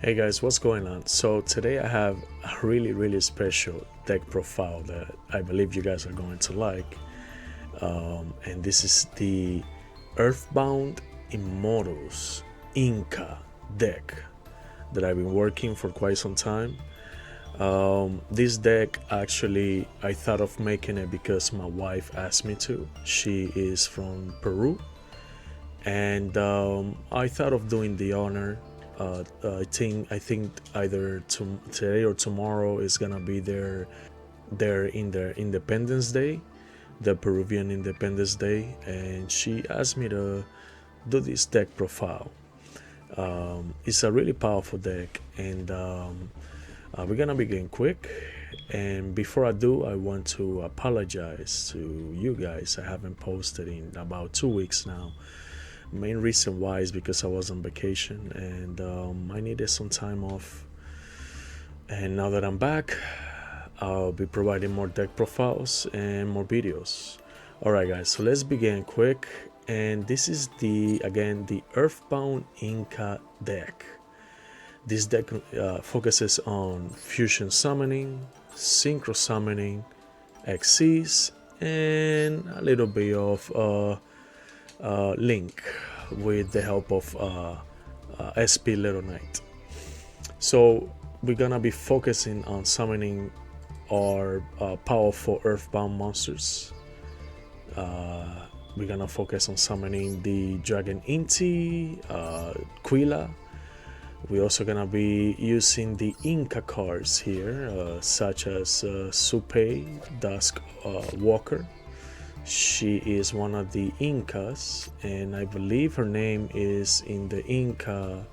Hey guys, what's going on? So today I have a really special deck profile that I believe you guys are going to like. And this is the EarthBound Immortals Inca deck that I've been working for quite some time. This deck actually I thought of making it because my wife asked me to. She is from Peru, and I thought of doing the honor. I think either today or tomorrow is gonna be their in their Independence Day, the Peruvian Independence Day, and she asked me to do this deck profile. It's a really powerful deck, and we're gonna begin quick. And before I do, I want to apologize to you guys. I haven't posted in about 2 weeks now. Main reason why is because I was on vacation and I needed some time off. And now that I'm back, I'll be providing more deck profiles and more videos. Alright guys, so let's begin quick. And this is the EarthBound Inca deck. This deck focuses on fusion summoning, synchro summoning, XCs, and a little bit of Link with the help of SP Little Knight. So we're gonna be focusing on summoning our powerful Earthbound monsters. We're gonna focus on summoning the Dragon Inti, Quila. We're also gonna be using the Inca cards here, such as Supe, Dusk Walker. She is one of the Incas, and I believe her name is in the Inca.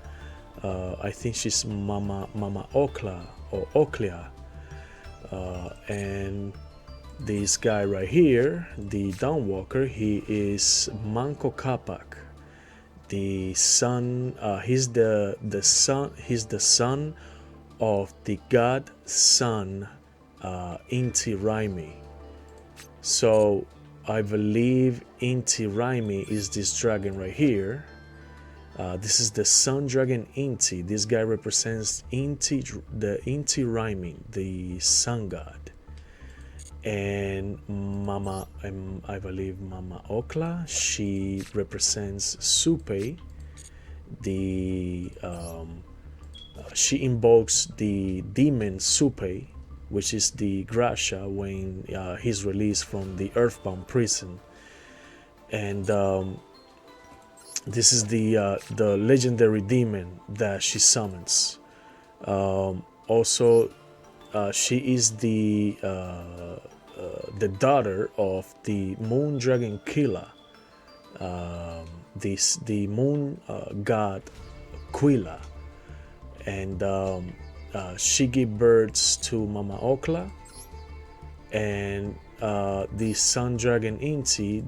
I think she's Mama Okla or Oklia. And this guy right here, the Dawnwalker, he is Manco Capac, the son. He's the son. He's the son of the god sun, Inti Raimi. So I believe Inti Raimi is this dragon right here. This is the Sun Dragon Inti. This guy represents the Inti Raimi, the sun god. And Mama, I believe Mama Okla, she represents Supe. She invokes the demon Supe, which is the Gracia when he's released from the Earthbound prison. And this is the legendary demon that she summons. Also, she is the daughter of the Moon Dragon Killer, the Moon God Quila, and she gave birth to Mama Okla, and the Sun Dragon Inti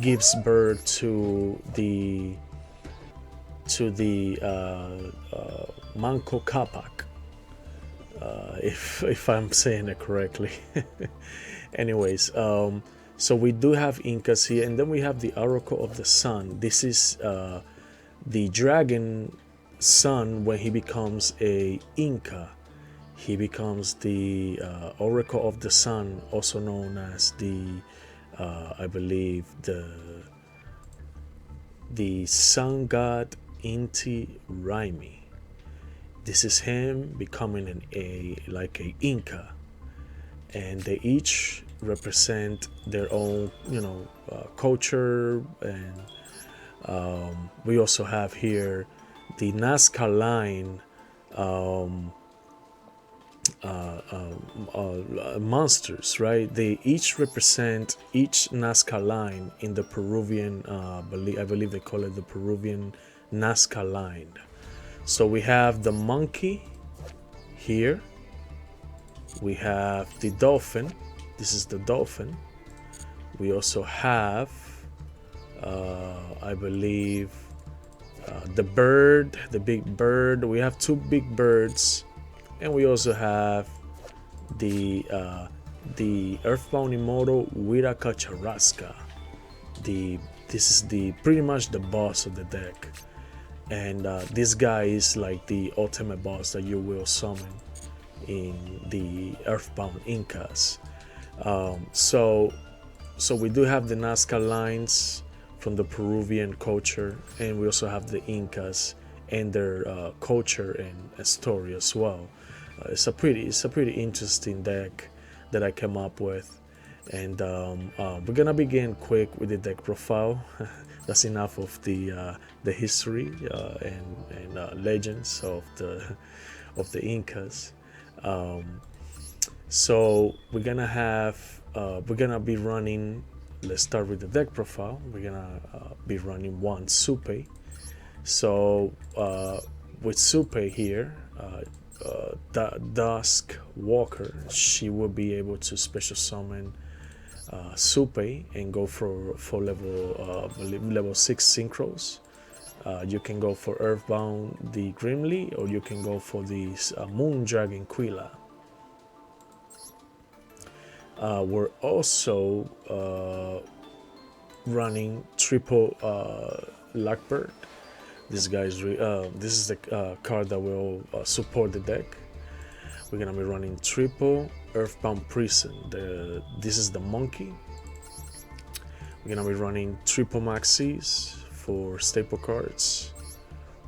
gives birth to the Manco Capac, if I'm saying it correctly. Anyways, so we do have Incas here, and then we have the Oracle of the Sun. This is the dragon sun. When he becomes a Inca, he becomes the Oracle of the Sun, also known as the I believe the sun god Inti Raimi. This is him becoming like a Inca, and they each represent their own culture. And we also have here the Nazca line monsters, right? They each represent each Nazca line in the Peruvian, I believe they call it the Peruvian Nazca line. So we have the monkey here. We have the dolphin. This is the dolphin. We also have, I believe, the bird, the big bird. We have two big birds. And we also have the Earthbound Immortal Wiraka Charrasca. This is pretty much the boss of the deck. and this guy is like the ultimate boss that you will summon in the EarthBound Incas. So we do have the Nazca lines from the Peruvian culture, and we also have the Incas and their culture and story as well. It's a pretty interesting deck that I came up with, and we're gonna begin quick with the deck profile. That's enough of the history and legends of the Incas. So we're gonna be running. Let's start with the deck profile. We're gonna be running one Supe. So with Supe here, Dusk Walker, she will be able to special summon Supe and go for level 6 synchros. You can go for Earthbound the Grimly, or you can go for the Moon Dragon Quila. We're also running triple Blackbird. This is the card that will support the deck. We're gonna be running triple Earthbound Prison. This is the monkey. We're gonna be running triple Maxis for staple cards.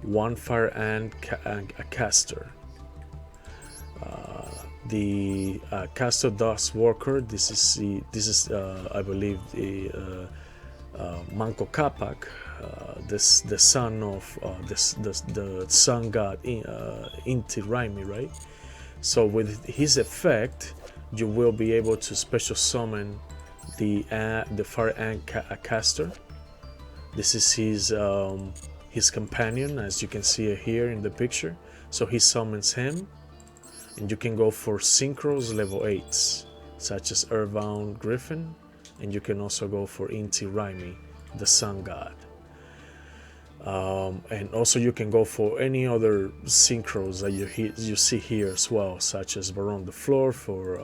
One Fire and a Caster. The Caster Dust Worker. This is I believe the Manco Capac, the son of the sun god Inti Raimi, right? So with his effect, you will be able to special summon the Fire Ant Caster. This is his companion, as you can see here in the picture. So he summons him, and you can go for synchros level 8s, such as Earthbound Griffin, and you can also go for Inti Raimi, the sun god. And also you can go for any other synchros that you see here as well, such as Baron the Floor for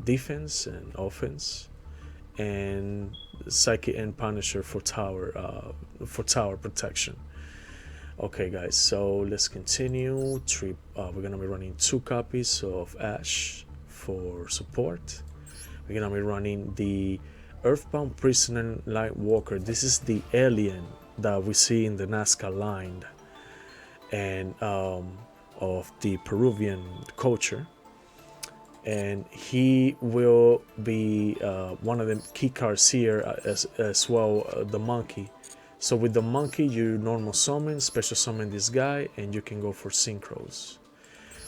defense and offense, and Psyche and Punisher for tower protection. Okay guys, so let's continue. We're gonna be running 2 copies of Ash for support. We're gonna be running the Earthbound Prisoner Lightwalker. This is the alien that we see in the Nazca line and of the Peruvian culture, and he will be one of the key cards here as well, the monkey. So with the monkey, you normal summon, special summon this guy, and you can go for synchros.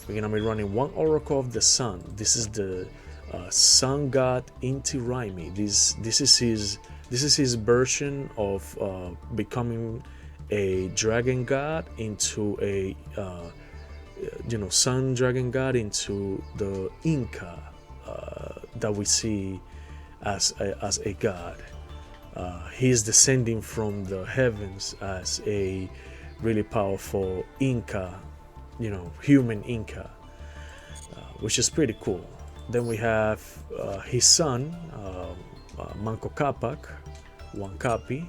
We're gonna be running 1 Oracle of the Sun. This is the sun god Inti Raimi. This is his version of becoming a dragon god into a sun dragon god into the Inca that we see as a god. He is descending from the heavens as a really powerful Inca, human Inca, which is pretty cool. Then we have his son, Manco Capac, 1 copy,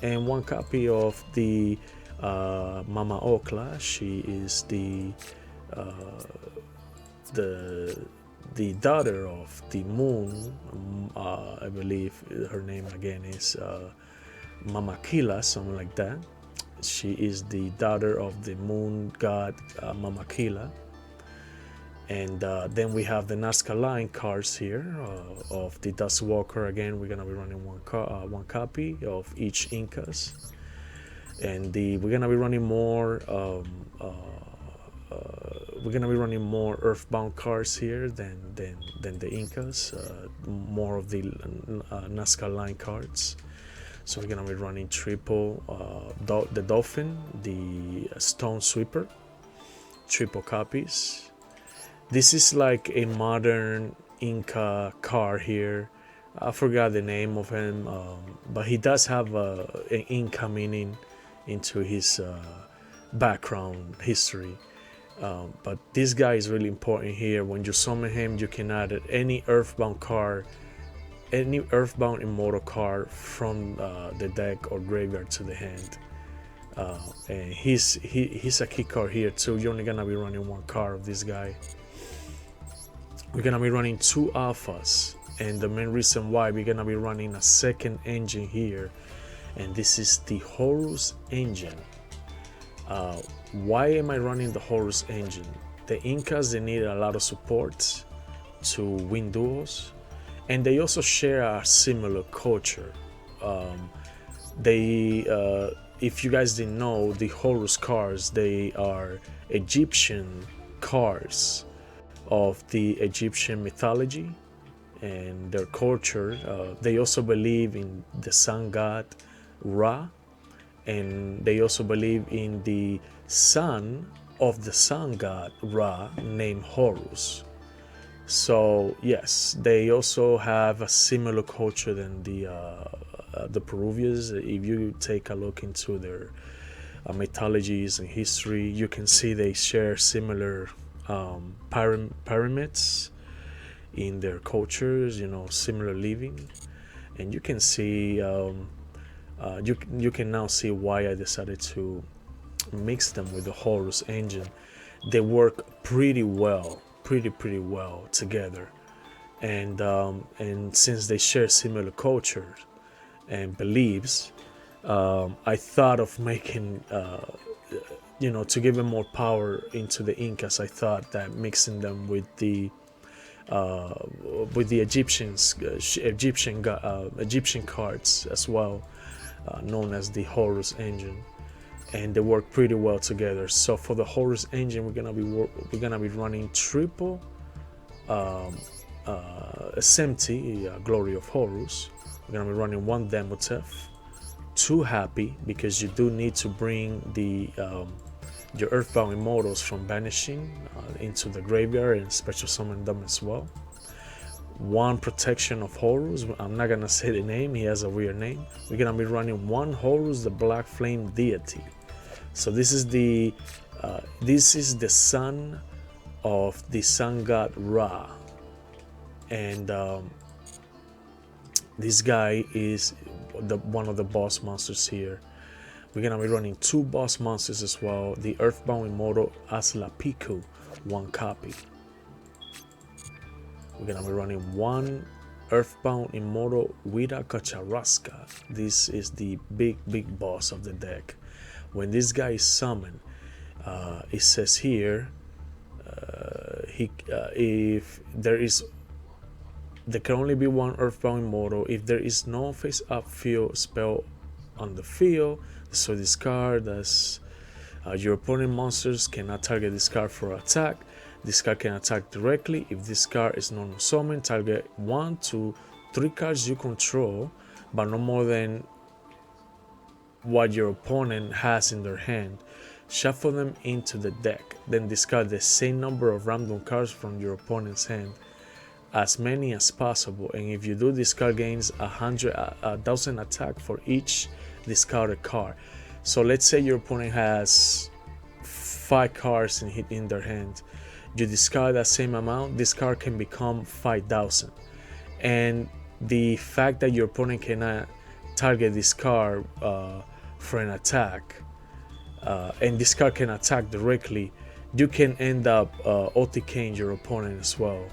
and 1 copy of the Mama Okla. She is the daughter of the moon. I believe her name again is Mama Kila, something like that. She is the daughter of the moon god Mama Kila. And then we have the Nazca line cards here of the Dust Walker. Again, we're gonna be running 1 copy of each Incas, and we're gonna be running more. We're gonna be running more Earthbound cards here than the Incas. More of the Nazca line cards. So we're gonna be running triple the Dolphin, the Stone Sweeper, triple copies. This is like a modern Inca card here. I forgot the name of him, but he does have an Inca meaning into his background history. But this guy is really important here. When you summon him, you can add any Earthbound card, any Earthbound Immortal card from the deck or graveyard to the hand. And he's a key card here too. You're only gonna be running one card of this guy. We're gonna be running 2 alphas, and the main reason why we're gonna be running a second engine here, and this is the Horus engine. Why am I running the Horus engine? The Incas, they needed a lot of support to win duels, and they also share a similar culture. If you guys didn't know, the Horus cards, they are Egyptian cards of the Egyptian mythology and their culture. They also believe in the sun god Ra, and they also believe in the son of the sun god Ra named Horus. So yes, they also have a similar culture than the Peruvians. If you take a look into their mythologies and history, you can see they share similar pyramids in their cultures, similar living. And you can see you can now see why I decided to mix them with the Horus engine. They work pretty well together, and since they share similar cultures and beliefs, I thought of making to give them more power into the Incas. I thought that mixing them with the Egyptian cards as well, known as the Horus engine, and they work pretty well together. So for the Horus engine, we're gonna be running triple SMT, Glory of Horus. We're gonna be running 1 Demotef, 2 Happy, because you do need to bring the your Earthbound Immortals from Banishing into the graveyard and special summon them as well. 1 Protection of Horus. I'm not gonna say the name, he has a weird name. We're gonna be running 1 Horus, the Black Flame Deity. So this is the son of the sun god Ra, and this guy is one of the boss monsters here. We're gonna be running 2 boss monsters as well. The Earthbound Immortal Aslapiku, 1 copy. We're gonna be running 1 Earthbound Immortal Wida Kacharaska. This is the big boss of the deck. When this guy is summoned, it says here, if there can only be 1 Earthbound Immortal. If there is no face-up field spell on the field, so this card as your opponent monsters cannot target this card for attack. This card can attack directly. If this card is normal summon, target 1 to 3 cards you control, but no more than what your opponent has in their hand. Shuffle them into the deck, then discard the same number of random cards from your opponent's hand, as many as possible, and if you do, this card gains 1,000 attack for each discarded card. So let's say your opponent has 5 cards in their hand. You discard that same amount, this card can become 5,000. And the fact that your opponent cannot target this card for an attack, and this card can attack directly, you can end up OTKing your opponent as well,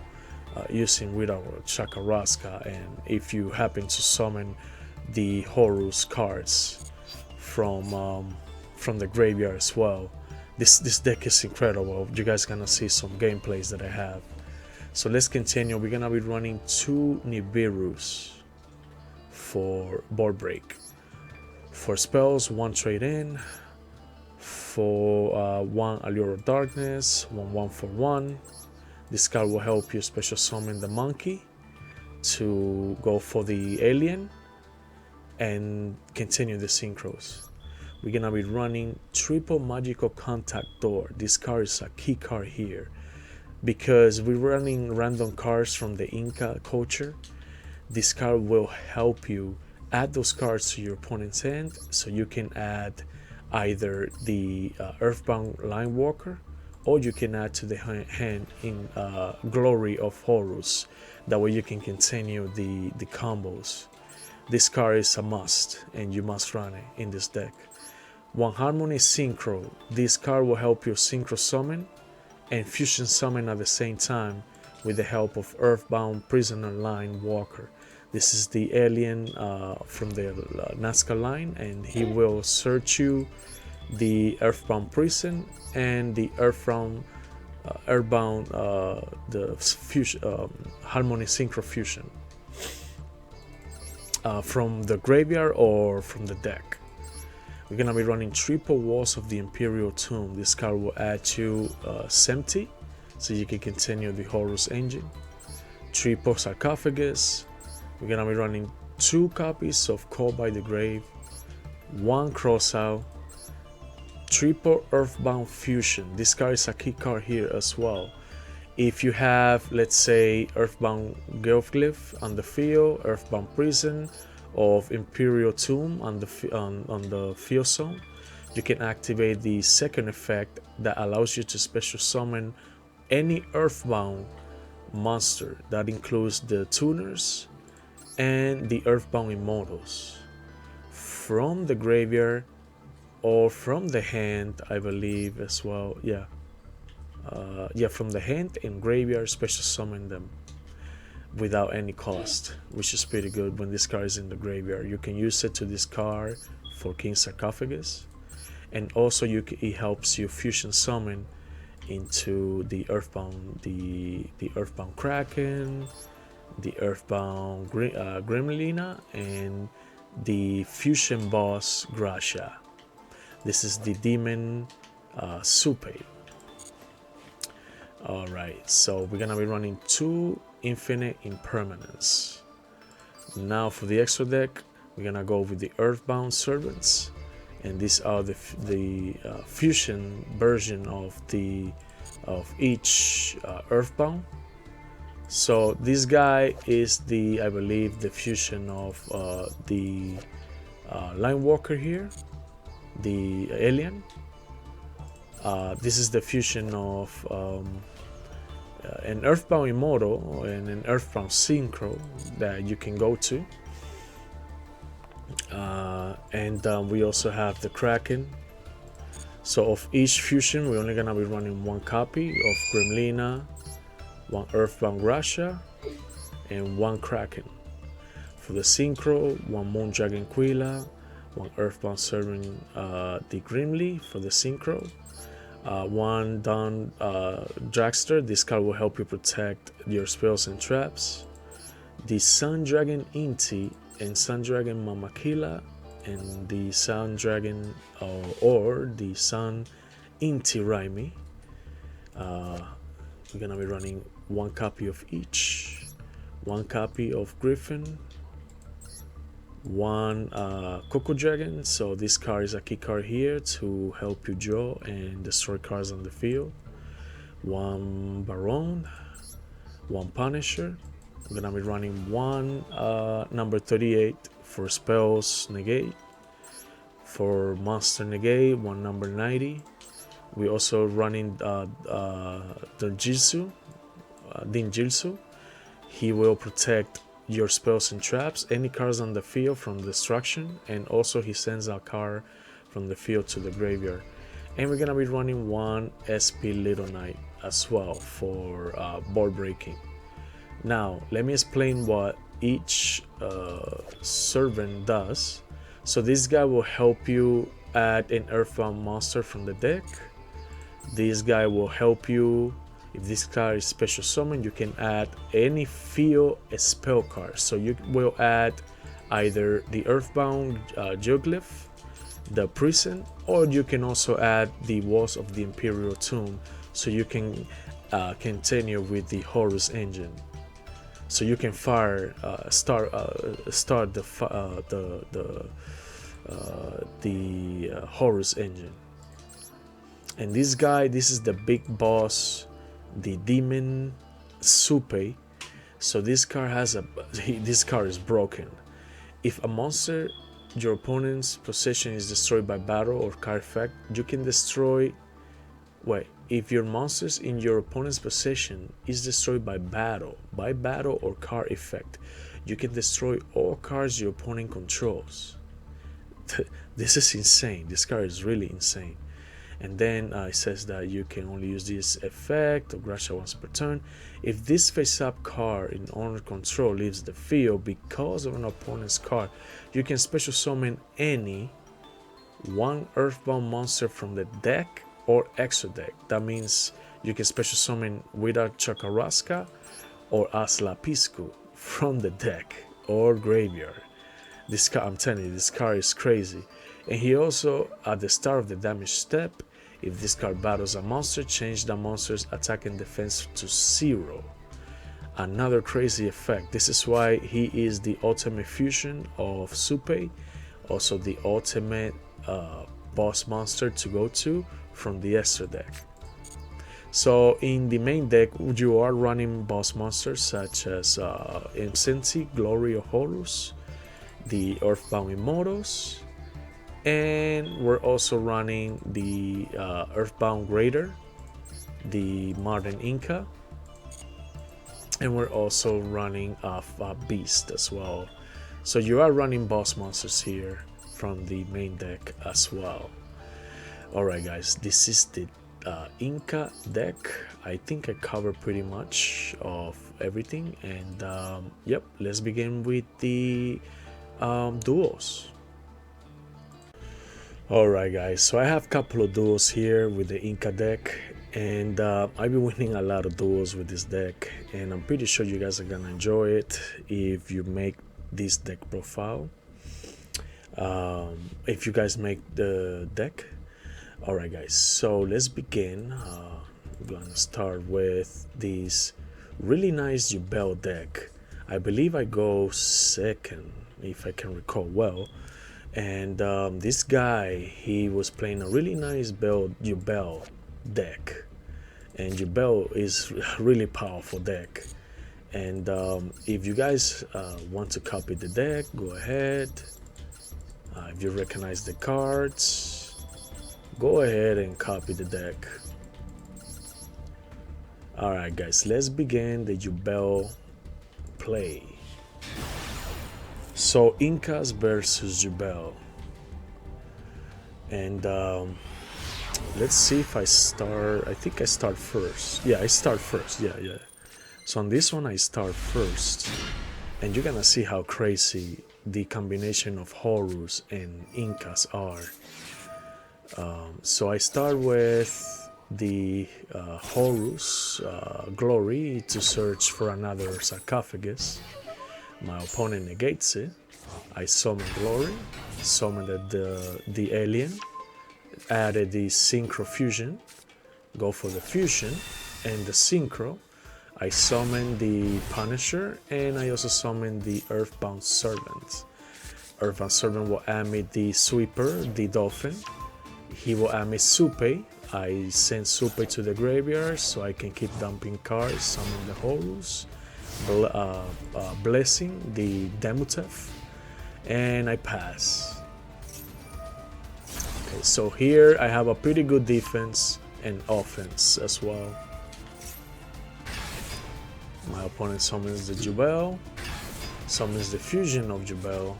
using Wida Chakaraska. And if you happen to summon the Horus cards from the graveyard as well, this deck is incredible. You guys gonna see some gameplays that I have. So let's continue. We're gonna be running 2 Nibiru's for board break. For spells, 1 trade in. For 1 Allure of Darkness, 1 for 1. This card will help you special summon the monkey to go for the alien and continue the synchros. We're gonna be running triple Magical Contact Door. This card is a key card here because we're running random cards from the Inca culture. This card will help you add those cards to your opponent's hand, so you can add either the Earthbound Line Walker, or you can add to the hand in Glory of Horus. That way you can continue the combos. This card is a must, and you must run it in this deck. 1 Harmony Synchro. This card will help you synchro summon and fusion summon at the same time with the help of EarthBound Prisoner Line Walker. This is the alien from the Nazca line, and he will search you the EarthBound Prison and the EarthBound the fusion, Harmony Synchro Fusion from the graveyard or from the deck. We're gonna be running triple Walls of the Imperial Tomb. This card will add to Semti, so you can continue the Horus engine. Triple Sarcophagus. We're gonna be running 2 copies of Call by the Grave, 1 Crossout, triple Earthbound Fusion. This card is a key card here as well. If you have, let's say, Earthbound Geoglyph on the field, Earthbound Prison of Imperial Tomb on the field zone, you can activate the second effect that allows you to special summon any Earthbound monster. That includes the tuners and the Earthbound Immortals from the graveyard or from the hand, I believe as well. Yeah, from the hand and graveyard, special summon them without any cost, which is pretty good. When this card is in the graveyard, you can use it to discard for King Sarcophagus, and also it helps you fusion summon into the Earthbound, the Earthbound Kraken, the Earthbound Gremlina, and the fusion boss Gracia. This is the demon Supe. Alright, so we're gonna be running 2 Infinite Impermanence. Now for the extra deck, we're gonna go with the Earthbound Servants, and these are the fusion version of each Earthbound. So this guy is I believe the fusion of the Line Walker here, the alien. This is the fusion of an Earthbound Immortal and an Earthbound Synchro that you can go to. And we also have the Kraken. So of each fusion, we're only gonna be running 1 copy of Gremlina, 1 Earthbound Gracia, and 1 Kraken. For the Synchro, 1 Moondragon Quilla, 1 Earthbound Servant the Grimly for the Synchro, 1 Dawn Dragster. This card will help you protect your spells and traps. The Sun Dragon Inti and Sun Dragon Mamakila, and the Sun Dragon or the Sun Inti Raimi. We're gonna be running 1 copy of each, 1 copy of Griffin, 1 Coco Dragon. So this card is a key card here to help you draw and destroy cards on the field. 1 Baron, 1 Punisher. I'm gonna be running 1 number 38 for spells negate. For monster negate, 1 number 90. We also running the Jitsu, Din Jitsu. He will protect your spells and traps, any cards on the field from destruction, and also he sends a card from the field to the graveyard. And we're gonna be running 1 SP Little Knight as well for board breaking. Now let me explain what each servant does. So this guy will help you add an Earthbound monster from the deck. This guy will help you. If this card is special summon, you can add any field spell card. So you will add either the Earthbound Geoglyph, the Prison, or you can also add the Walls of the Imperial Tomb, so you can continue with the Horus engine. So you can fire start the Horus engine. And this guy, this is the big boss, the demon Supe. So this card this card is broken. If a monster your opponent's possession is destroyed by battle or card effect, you can destroy. If your monsters in your opponent's possession is destroyed by battle or card effect, you can destroy all cards your opponent controls. This is insane. This card is really insane. And then it says that you can only use this effect or Gracia once per turn. If this face-up card in owner control leaves the field because of an opponent's card, you can special summon any one Earthbound monster from the deck or extra deck. That means you can special summon Wither Chakaraska or Aslapisku from the deck or graveyard. This card, I'm telling you, this card is crazy. And he also, at the start of the damage step, if this card battles a monster, change the monster's attack and defense to 0. Another crazy effect. This is why he is the ultimate fusion of Supei, also the ultimate boss monster to go to from the extra deck. So in the main deck, you are running boss monsters such as Imsensi, Glory of Horus, the Earthbound Immortals, and we're also running the Earthbound Greater, the Modern Inca, and we're also running a Beast as well. So you are running boss monsters here from the main deck as well. Alright guys, this is the Inca deck. I think I covered pretty much of everything, and yep, let's begin with the duels. Alright guys, so I have a couple of duels here with the Inca deck, and I've been winning a lot of duels with this deck, and I'm pretty sure you guys are gonna enjoy it if you make this deck profile, if you guys make the deck. Alright guys, so let's begin. We're gonna start with this really nice Yubel deck. I believe I go second, if I can recall well. And this guy, he was playing a really nice Yubel deck, and Yubel is a really powerful deck. And if you guys want to copy the deck, go ahead. If you recognize the cards, go ahead and copy the deck. Alright guys, let's begin the Yubel play. So Incas versus Yubel, and let's see if I start. I think I start first. Yeah, I start first. Yeah. So on this one I start first, and you're gonna see how crazy the combination of Horus and Incas are. So I start with the Horus Glory to search for another sarcophagus. My opponent negates it. I summon Glory, summoned the alien, added the Synchro Fusion, go for the fusion and the Synchro. I summon the Punisher, and I also summon the Earthbound Servant. Earthbound Servant will add me the Sweeper, the Dolphin. He will add me Supei. I send Supei to the graveyard so I can keep dumping cards, summon the Horus. Blessing, the Demutef, and I pass. Okay, so here I have a pretty good defense and offense as well. My opponent summons the Yubel, summons the fusion of Yubel.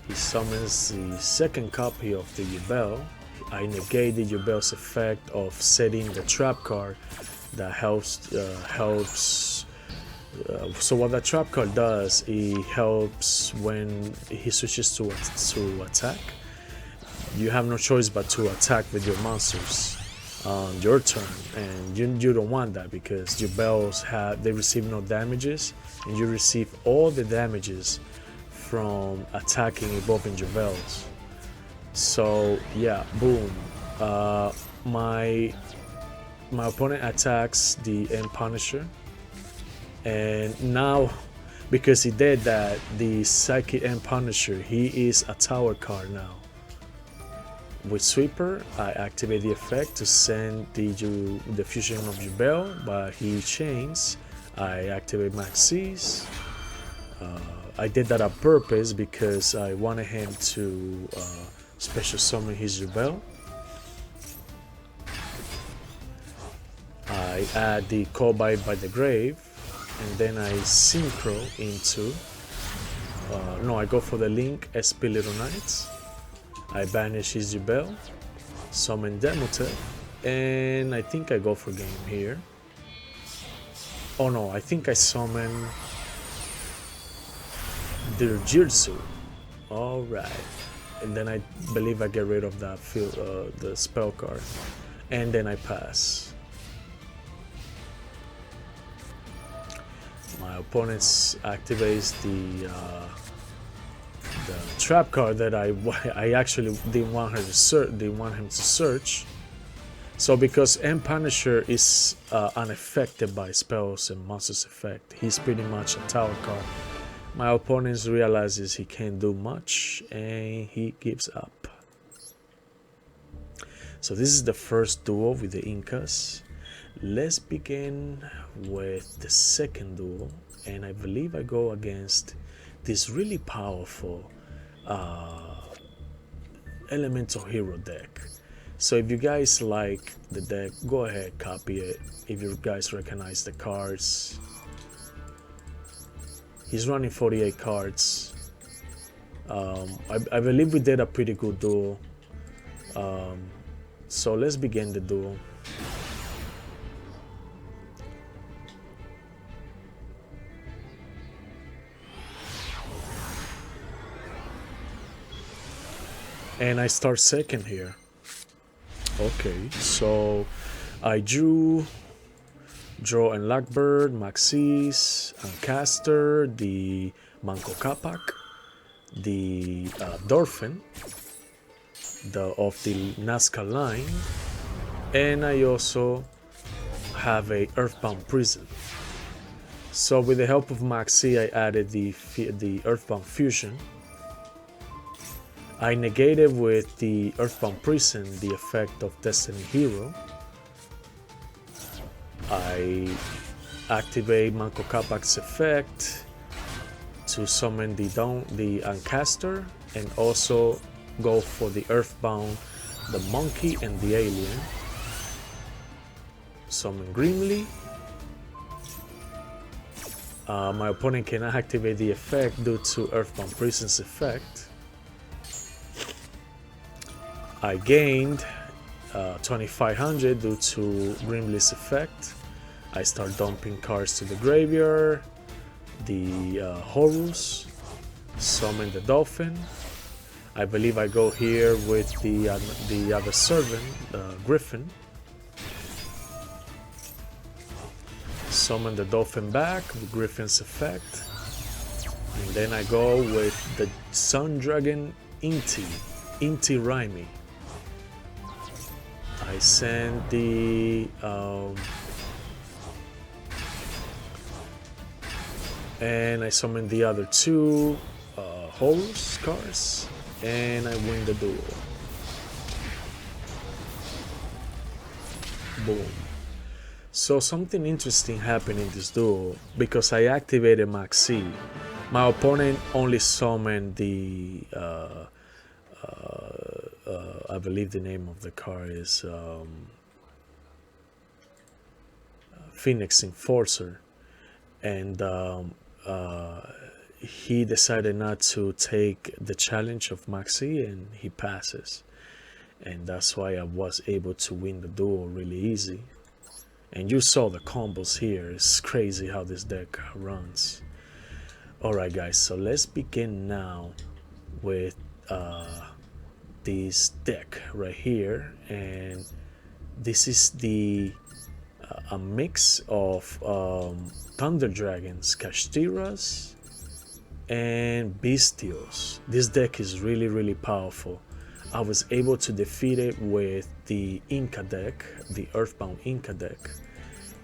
He summons the second copy of the Yubel. I negate the Yubel's effect of setting the trap card that helps so what that trap card does, it helps when he switches to attack. You have no choice but to attack with your monsters on your turn, and you don't want that because your bells they receive no damages, and you receive all the damages from attacking evolving your bells. So yeah, boom. My opponent attacks the End Punisher. And now, because he did that, the Psychic End Punisher, he is a tower card now. With Sweeper, I activate the effect to send the fusion of Yubel, but he chains. I activate Max Seize. I did that on purpose because I wanted him to special summon his Yubel. I add the Call by the Grave, and then I synchro into no, I go for the Link SP Little Knights. I banish his Yubel, summon Demotep, and I think I go for game here. Oh no, I think I summon the Jirsu. Alright. And then I believe I get rid of that the spell card. And then I pass. My opponent activates the trap card that I actually didn't want him to search. So because M Punisher is unaffected by spells and monsters effect, he's pretty much a tower card. My opponent realizes he can't do much and he gives up. So this is the first duel with the Incas. Let's begin with the second duel, and I believe I go against this really powerful elemental hero deck. So if you guys like the deck, go ahead, copy it. If you guys recognize the cards, he's running 48 cards. I believe we did a pretty good duel. So let's begin the duel. And I start second here. Okay, so I draw and Blackbird, Maxis, Caster, the Manco Capac, the Dolphin of the Nazca line, and I also have a EarthBound Prison. So with the help of Maxi, I added the EarthBound Fusion. I negated with the EarthBound Prison the effect of Destiny Hero. I activate Manco Capac's effect to summon the Ancaster, and also go for the EarthBound, the Monkey and the Alien. Summon Grimly. My opponent cannot activate the effect due to EarthBound Prison's effect. I gained 2500 due to Grimly's effect. I start dumping cards to the graveyard. The Horus, summon the Dolphin. I believe I go here with the other servant, Griffin. Summon the Dolphin back with Griffin's effect. And then I go with the Sun Dragon Inti Raimi. I send the and I summon the other two Horus cards, and I win the duel. Boom. So something interesting happened in this duel because I activated Maxi. My opponent only summoned the I believe the name of the card is Phoenix Enforcer, and he decided not to take the challenge of Maxi, and he passes, and that's why I was able to win the duel really easy. And you saw the combos here. It's crazy how this deck runs. Alright guys, so let's begin now with this deck right here, and this is the a mix of Thunder Dragons, Kashtiras, and Bestios. This deck is really powerful. I was able to defeat it with the Inca deck, the EarthBound Inca deck.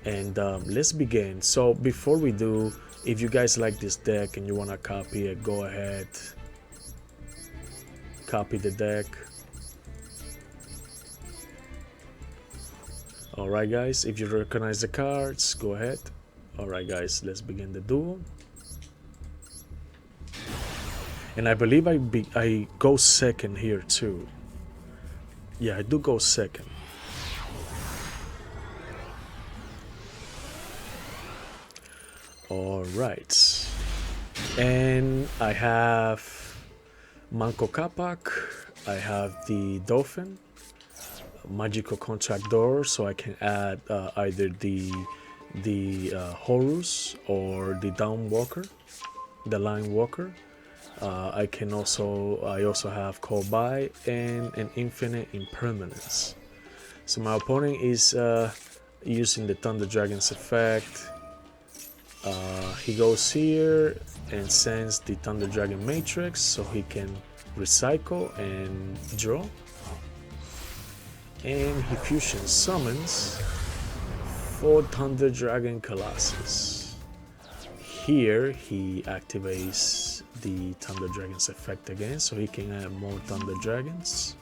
And let's begin. So before we do, if you guys like this deck and you want to copy it, go ahead, copy the deck. Alright guys, if you recognize the cards, go ahead. Alright guys, let's begin the duel. And I believe I go second here too. Yeah, I do go second. Alright. And I have Manco Capac, I have the Dolphin, Magical Contract Door, so I can add either the Horus or the Down Walker, the Line Walker. I also have Call By and an Infinite Impermanence. So my opponent is using the Thunder Dragon's effect. He goes here and sends the Thunder Dragon Matrix so he can recycle and draw. And he fusion summons 4 Thunder Dragon Colossus. Here he activates the Thunder Dragon's effect again so he can add more Thunder Dragons.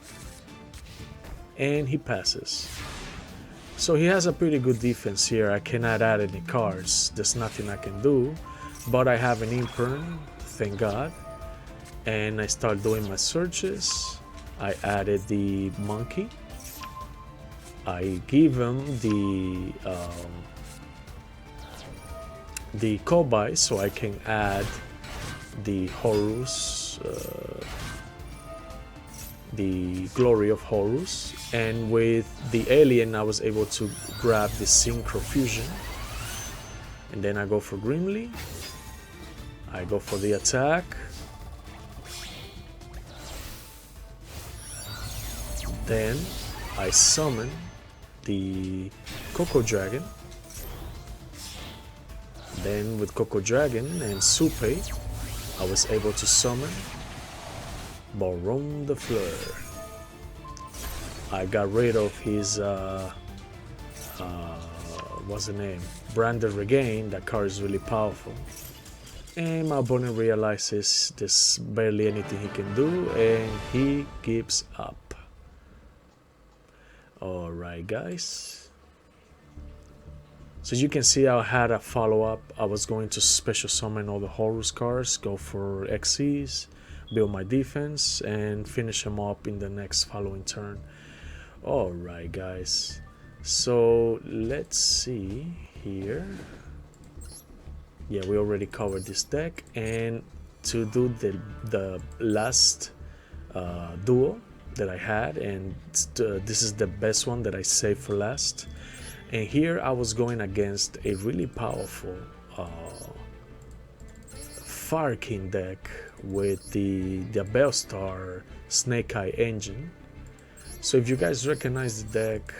And he passes. So he has a pretty good defense here. I cannot add any cards. There's nothing I can do. But I have an Imperm, thank God. And I start doing my searches. I added the Monkey. I give him the Kobai so I can add the Horus, the Glory of Horus, and with the Alien I was able to grab the Synchro Fusion, and then I go for Grimly, I go for the attack, then I summon the Coco Dragon, then with Coco Dragon and Supe I was able to summon Baron de Fleur. I got rid of his what's the name? Branded Regain. That card is really powerful. And my opponent realizes there's barely anything he can do and he gives up. Alright guys. So you can see I had a follow-up. I was going to special summon all the Horus cards, go for XCs, build my defense, and finish them up in the next following turn. Alright guys. So let's see here. Yeah, we already covered this deck. And to do the last duel that I had, and this is the best one that I saved for last. And here I was going against a really powerful Fire King deck with the Bellstar Snake Eye engine. So if you guys recognize the deck,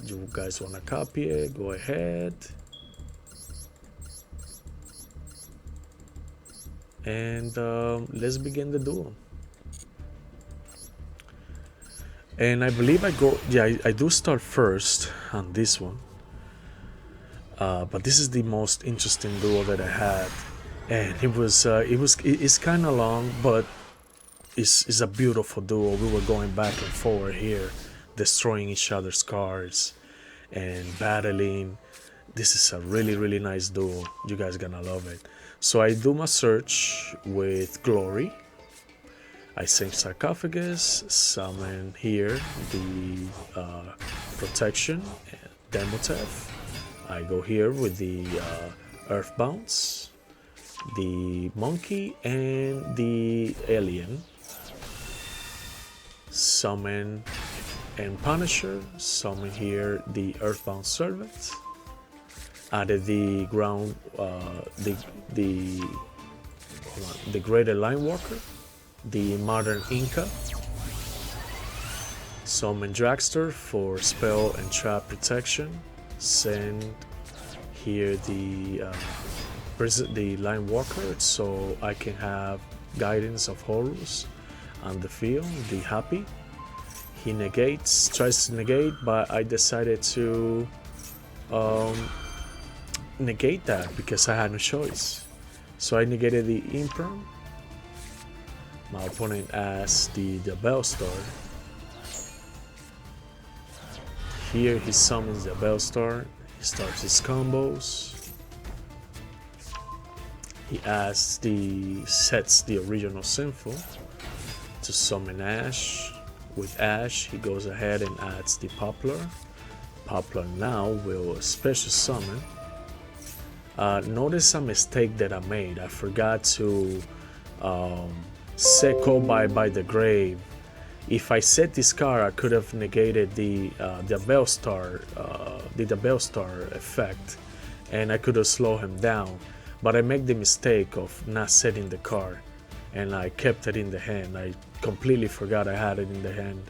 you guys want to copy it, go ahead. And let's begin the duel. And I believe I do start first on this one. But this is the most interesting duel that I had, and it's kind of long, but it's a beautiful duel. We were going back and forward here, destroying each other's cards and battling. This is a really nice duel. You guys gonna love it. So I do my search with Glory. I sink Sarcophagus, summon here the Protection, Demotef. I go here with the EarthBound, the Monkey, and the Alien. Summon and Punisher. Summon here the EarthBound Servant. Added the ground, the Greater Line Walker, the Modern Inca. Summon Dragster for spell and trap protection. Send here the Line Walker so I can have Guidance of Horus on the field. The Happy. He tries to negate, but I decided to negate that because I had no choice. So I negated the Imperm. My opponent asked the Bellstar. Here he summons the Bellstar. He starts his combos. He sets the original Sinful to summon Ash. With Ash, he goes ahead and adds the Poplar. Poplar now will special summon Notice a mistake that I made. I forgot to set Cobalt by the grave. If I set this card, I could have negated the Bellstar effect, and I could have slowed him down. But I made the mistake of not setting the card, and I kept it in the hand. I completely forgot I had it in the hand.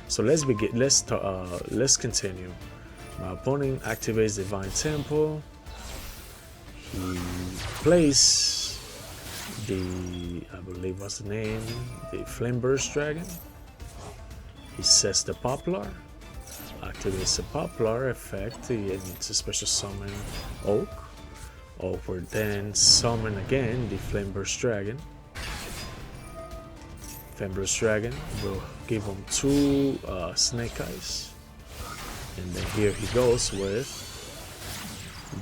So let's begin. Let's continue. My opponent activates Divine Temple. He plays the, I believe what's the name, the Flameburst Dragon. He sets the Poplar, activates the Poplar effect, and it's a special summon Oak. Oak will then summon again the Flameburst Dragon. Flameburst Dragon will give him 2 Snake Eyes. And then here he goes with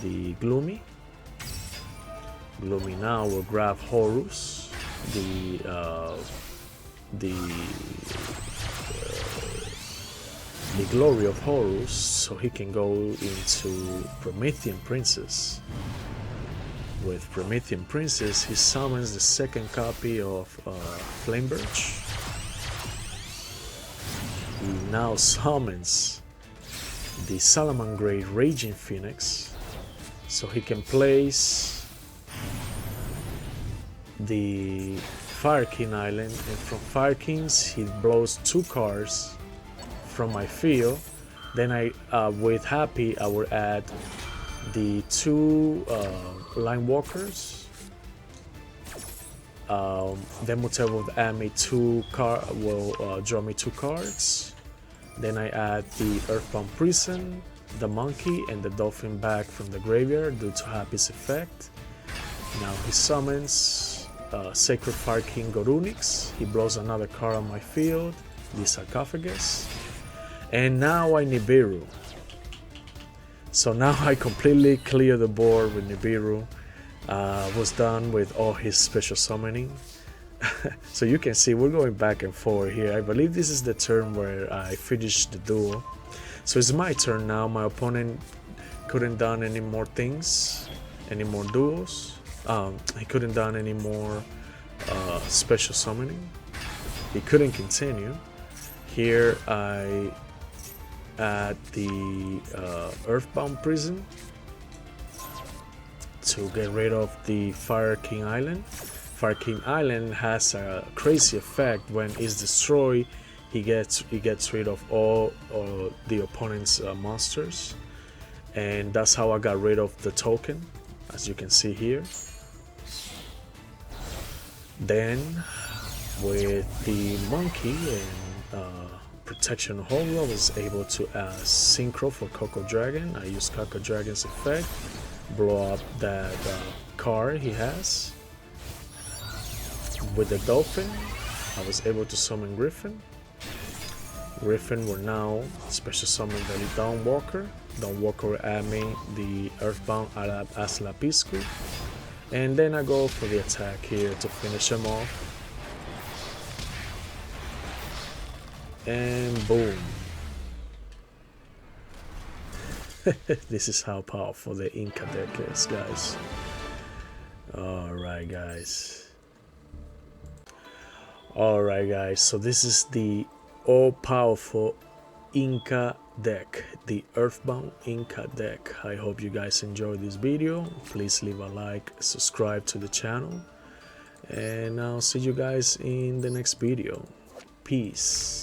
the Gloomy. Gloomy now will grab Horus, the glory of Horus, so he can go into Promethean Princess. With Promethean Princess, he summons the second copy of Flamebirch. He now summons the Salamangreat Raging Phoenix, so he can place the Fire King Island, and from Fire Kings he blows 2 cards from my field. Then I, with Happy, I will add the 2 Line Walkers. Then Mutel will add me 2 draw me 2 cards. Then I add the Earthbound Prison, the Monkey, and the Dolphin back from the graveyard due to Happy's effect. Now he summons Sacred Fire King Gorunix. He blows another card on my field, the Sarcophagus. And now I Nibiru. So now I completely clear the board with Nibiru. Was done with all his special summoning. So you can see we're going back and forth here. I believe this is the turn where I finished the duel. So it's my turn now. My opponent couldn't done any more things, any more duels. He couldn't done any more special summoning. He couldn't continue. Here I add the Earthbound Prison to get rid of the Fire King Island. Fire King Island has a crazy effect. When it's destroyed, he gets rid of all the opponent's monsters, and that's how I got rid of the token, as you can see here. Then with the Monkey and Protection Hold, I was able to synchro for Coco Dragon. I used Coco Dragon's effect, blow up that card he has. With the Dolphin, I was able to summon Griffin. Griffin will now special summon the Dawnwalker. Dawnwalker will add me the Earthbound as Lapiscu. And then I go for the attack here to finish him off. And boom. This is how powerful the Inca deck is, guys. Alright guys, so this is the all-powerful Inca deck, the Earthbound Inca deck. I hope you guys enjoyed this video. Please leave a like, subscribe to the channel, and I'll see you guys in the next video. Peace.